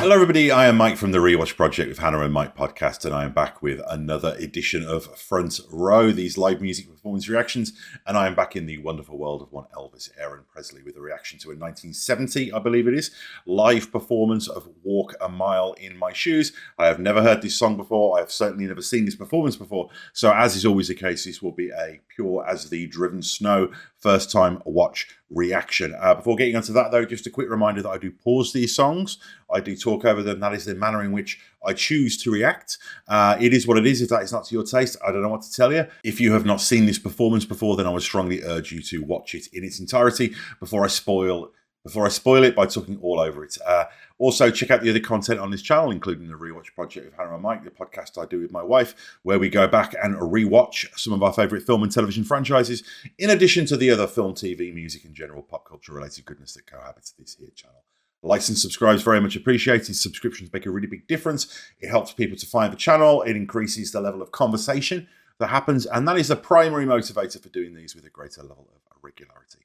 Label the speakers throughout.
Speaker 1: Hello everybody, I am Mike from the Rewatch Project with Hannah and Mike podcast, and I am back with another edition of Front Row, these live music performance reactions, and I am back in the wonderful world of one Elvis Presley with a reaction to a 1970, I believe it is, live performance of Walk a Mile in My Shoes. I have never heard this song before, I have certainly never seen this performance before, so as is always the case, this will be a pure as the driven snow first time watch reaction. Before getting onto that though, just a quick reminder that I do pause these songs. I do talk over them. That is the manner in which I choose to react. It is what it is. If that is not to your taste, I don't know what to tell you. If you have not seen this performance before, then I would strongly urge you to watch it in its entirety before I spoil it by talking all over it. Also, check out the other content on this channel, including the Rewatch Project with Hannah and Mike, the podcast I do with my wife, where we go back and rewatch some of our favourite film and television franchises, in addition to the other film, TV, music, and general pop culture related goodness that cohabits this here channel. Likes and subscribes very much appreciated. Subscriptions make a really big difference. It helps people to find the channel. It increases the level of conversation that happens, and that is the primary motivator for doing these with a greater level of regularity.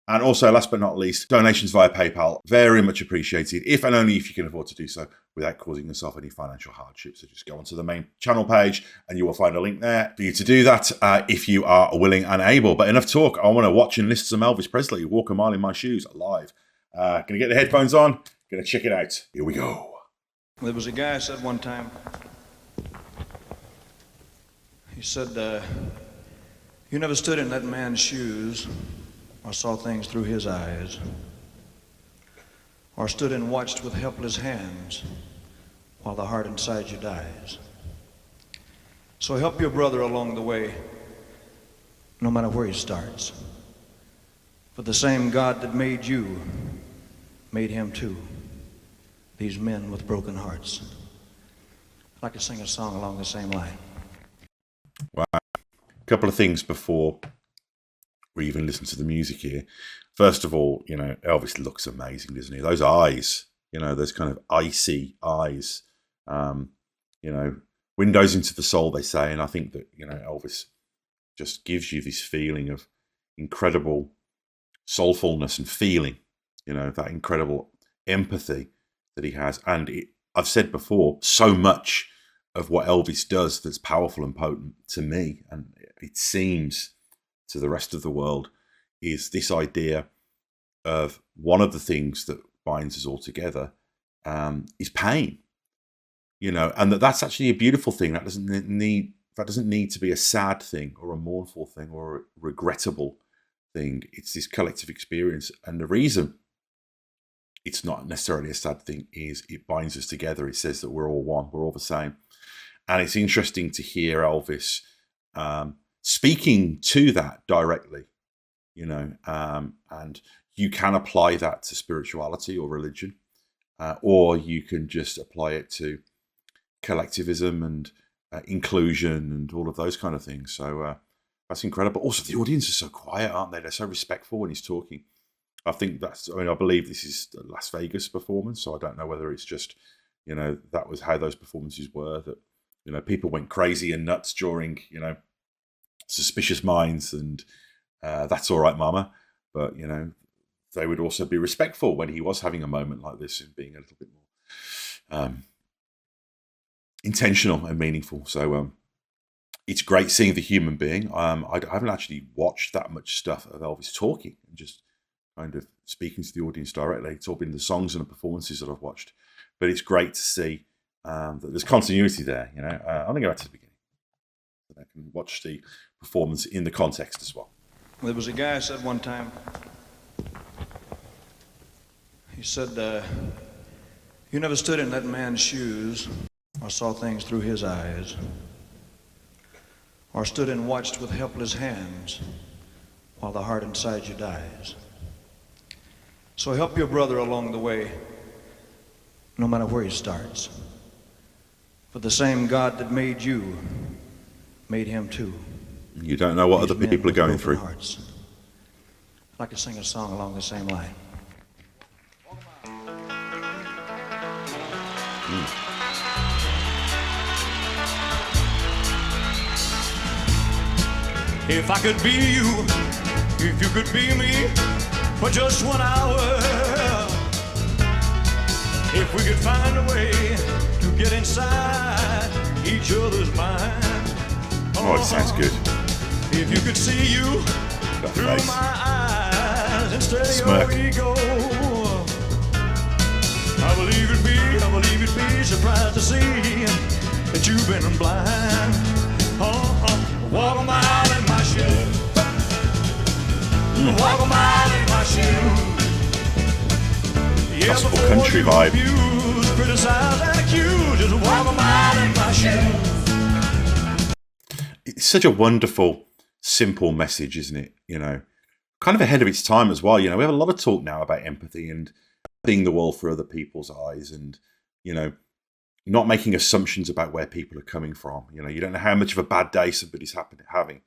Speaker 1: And also, last but not least, donations via PayPal, very much appreciated, if and only if you can afford to do so without causing yourself any financial hardship. So just go onto the main channel page and you will find a link there for you to do that if you are willing and able. But enough talk, I want to watch and listen to some Elvis Presley, Walk a Mile in My Shoes, live. Gonna get the headphones on, gonna check it out. Here we go.
Speaker 2: There was a guy said one time, he said, you never stood in that man's shoes or saw things through his eyes, or stood and watched with helpless hands while the heart inside you dies. So help your brother along the way, no matter where he starts. For the same God that made you made him too, these men with broken hearts. I'd like to sing a song along the same line.
Speaker 1: Wow. A couple of things before we even listen to the music here. First of all, you know, Elvis looks amazing, doesn't he? Those eyes, you know, those kind of icy eyes, you know, windows into the soul, they say. And I think that, you know, Elvis just gives you this feeling of incredible soulfulness and feeling, you know, that incredible empathy that he has. And I've said before, so much of what Elvis does that's powerful and potent to me, and it seems to the rest of the world, is this idea of one of the things that binds us all together is pain, you know, and that's actually a beautiful thing. That doesn't need to be a sad thing or a mournful thing or a regrettable thing. It's this collective experience, and the reason it's not necessarily a sad thing is it binds us together. It says that we're all one, we're all the same. And it's interesting to hear Elvis speaking to that directly, you know, and you can apply that to spirituality or religion, or you can just apply it to collectivism and inclusion and all of those kind of things. So that's incredible. Also, the audience is so quiet, aren't they? They're so respectful when he's talking. I think I believe this is a Las Vegas performance, so I don't know whether it's just, you know, that was how those performances were, that, you know, people went crazy and nuts during, you know, Suspicious Minds and That's All Right Mama, but, you know, they would also be respectful when he was having a moment like this and being a little bit more intentional and meaningful. So it's great seeing the human being. I haven't actually watched that much stuff of Elvis talking and just kind of speaking to the audience directly. It's all been the songs and the performances that I've watched, but it's great to see that there's continuity there. You know, I'm going to go back to the beginning so I can watch the performance in the context as well.
Speaker 2: There was a guy said one time, he said, you never stood in that man's shoes or saw things through his eyes, or stood and watched with helpless hands while the heart inside you dies. So help your brother along the way, no matter where he starts. For the same God that made you made him too.
Speaker 1: You don't know what other people are going through.
Speaker 2: Hearts. I'd like to sing a song along the same line. If I could be you, if you could be me, for just 1 hour, If we could find a way to get inside each other's mind.
Speaker 1: Oh, it sounds good.
Speaker 2: If you could see you
Speaker 1: That
Speaker 2: through
Speaker 1: face.
Speaker 2: my eyes instead
Speaker 1: Smirk.
Speaker 2: of your ego, I believe you'd be surprised to see that you've been blind. Walk a mile in my shoes. Walk a mile in my shoes.
Speaker 1: Gospel country vibe.
Speaker 2: Criticize and accuse. Just walk a mile in my shoes.
Speaker 1: It's such a wonderful, simple message, isn't it? You know, kind of ahead of its time as well. You know, we have a lot of talk now about empathy and seeing the world through other people's eyes, and you know, not making assumptions about where people are coming from. You know, you don't know how much of a bad day somebody's having.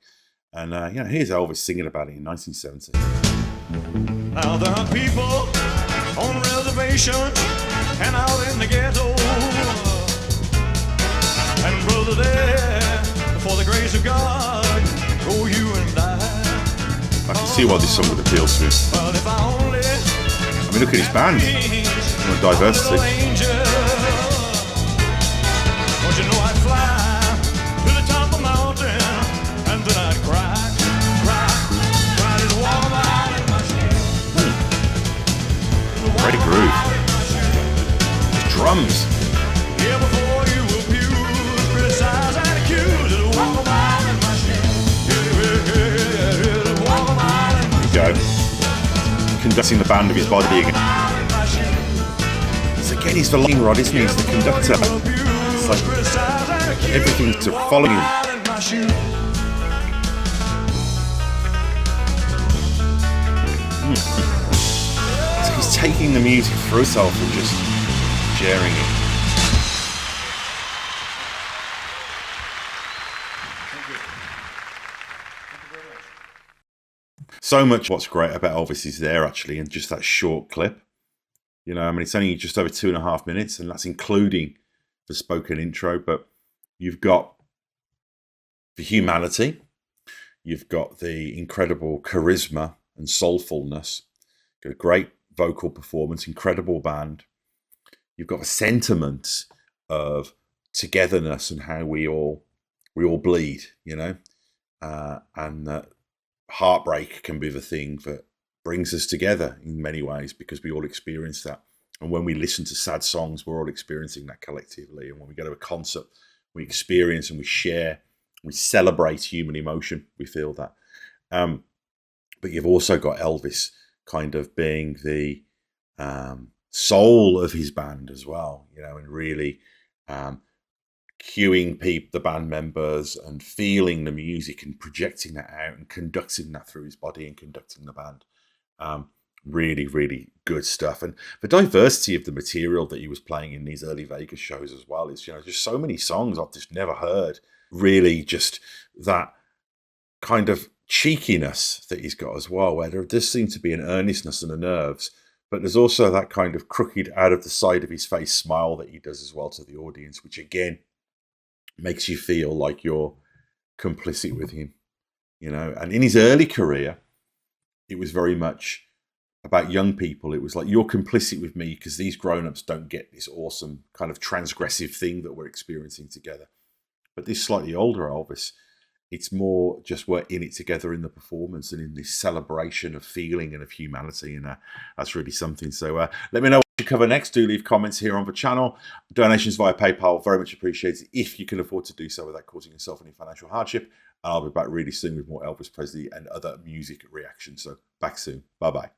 Speaker 1: And you know, here's Elvis singing about it in 1970.
Speaker 2: Now there are people on reservations and out in the ghetto, and brother, there for the grace of God, oh, you and
Speaker 1: I can see why this song would appeal to him.
Speaker 2: But if I only
Speaker 1: I mean, look at his band. And diversity.
Speaker 2: Don't you know I'd fly to the top of the mountain, and then I'd cry to walk out in my shoes.
Speaker 1: Great groove. Drums.
Speaker 2: Yeah, before you abuse, criticize, and accuse, just walk out in my shoes. Yeah, walk out in my shoes.
Speaker 1: There you go. Conducting the band of his body again. Again, he's the lightning rod, isn't he? He's the conductor. It's like everything's to follow him. So he's taking the music through himself and just sharing it. So much what's great about Elvis is there, actually, in just that short clip. You know, I mean, it's only just over 2.5 minutes, and that's including the spoken intro. But you've got the humanity, you've got the incredible charisma and soulfulness, got a great vocal performance, incredible band. You've got the sentiment of togetherness and how we all bleed, you know, and that heartbreak can be the thing that brings us together in many ways, because we all experience that. And when we listen to sad songs, we're all experiencing that collectively. And when we go to a concert, we experience and we share, we celebrate human emotion. We feel that. But you've also got Elvis kind of being the soul of his band as well, you know, and really cueing the band members and feeling the music and projecting that out and conducting that through his body and conducting the band. Really, really good stuff. And the diversity of the material that he was playing in these early Vegas shows as well is, you know, just so many songs I've just never heard. Really just that kind of cheekiness that he's got as well, where there does seem to be an earnestness and the nerves, but there's also that kind of crooked out of the side of his face smile that he does as well to the audience, which again makes you feel like you're complicit with him, you know. And in his early career, it was very much about young people. It was like, you're complicit with me because these grown-ups don't get this awesome kind of transgressive thing that we're experiencing together. But this slightly older Elvis, it's more just we're in it together in the performance and in this celebration of feeling and of humanity. And that's really something. So let me know what you cover next. Do leave comments here on the channel. Donations via PayPal, very much appreciated if you can afford to do so without causing yourself any financial hardship. And I'll be back really soon with more Elvis Presley and other music reactions. So back soon. Bye-bye.